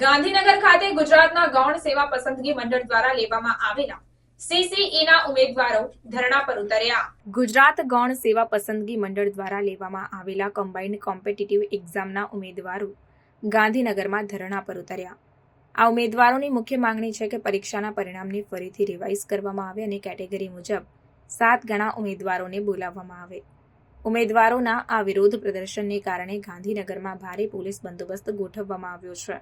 ગાંધીનગર ખાતે ગુજરાતના ગૌણ સેવા પસંદગી મંડળ દ્વારા લેવામાં આવેલા સીસીઈના ઉમેદવારો ધરણા પર ઉતર્યા. ગુજરાત ગૌણ સેવા પસંદગી મંડળ દ્વારા લેવામાં આવેલા કમ્બાઇન્ડ કોમ્પિટિટિવ એક્ઝામના ઉમેદવારો ગાંધીનગરમાં ધરણા પર ઉતર્યા. આ ઉમેદવારોની મુખ્ય માંગણી છે કે પરીક્ષાના પરિણામને ફરીથી રિવાઇઝ કરવામાં આવે અને કેટેગરી મુજબ 7 ગણા ઉમેદવારોને બોલાવવામાં આવે. ઉમેદવારોના આ વિરોધ પ્રદર્શનને કારણે ગાંધીનગરમાં ભારે પોલીસ બંદોબસ્ત ગોઠવવામાં આવ્યો છે.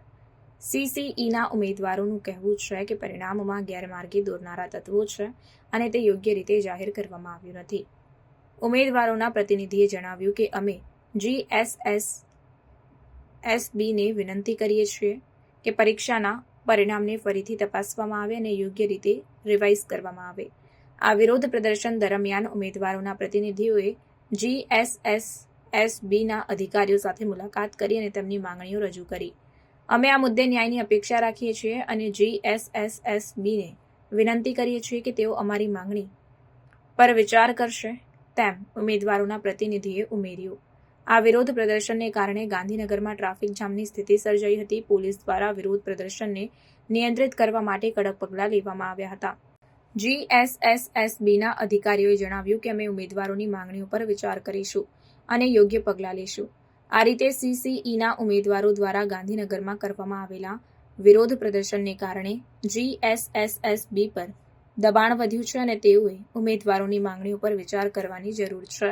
સીસીઈના ઉમેદવારોનું કહેવું છે કે પરિણામમાં ગેરમાર્ગે દોરનારા તત્વો છે અને તે યોગ્ય રીતે જાહેર કરવામાં આવ્યું નથી. ઉમેદવારોના પ્રતિનિધિએ જણાવ્યું કે અમે GSSSBને વિનંતી કરીએ છીએ કે પરીક્ષાના પરિણામને ફરીથી તપાસવામાં આવે અને યોગ્ય રીતે રિવાઇઝ કરવામાં આવે. આ વિરોધ પ્રદર્શન દરમિયાન ઉમેદવારોના પ્રતિનિધિઓએ GSSSBના અધિકારીઓ સાથે મુલાકાત કરી અને તેમની માંગણીઓ રજૂ કરી. અમે આ મુદ્દે ન્યાયની અપેક્ષા રાખીએ છીએ અને GSSSBને વિનંતી કરીએ છીએ કે તેઓ અમારી માંગણી પર વિચાર કરશે, તેમ ઉમેદવારોના પ્રતિનિધિએ ઉમેર્યું. આ વિરોધ પ્રદર્શનને કારણે ગાંધીનગરમાં ટ્રાફિક જામની સ્થિતિ સર્જાઈ હતી. પોલીસ દ્વારા વિરોધ પ્રદર્શનને નિયંત્રિત કરવા માટે કડક પગલાં લેવામાં આવ્યા હતા. GSSSBના અધિકારીઓએ જણાવ્યું કે અમે ઉમેદવારોની માંગણીઓ પર વિચાર કરીશું અને યોગ્ય પગલાં લેશું. આ રીતે સીસીઈના ઉમેદવારો દ્વારા ગાંધીનગરમાં કરવામાં આવેલા વિરોધ પ્રદર્શનને કારણે GSSSB પર દબાણ વધ્યું છે અને તેઓએ ઉમેદવારોની માંગણીઓ પર વિચાર કરવાની જરૂર છે.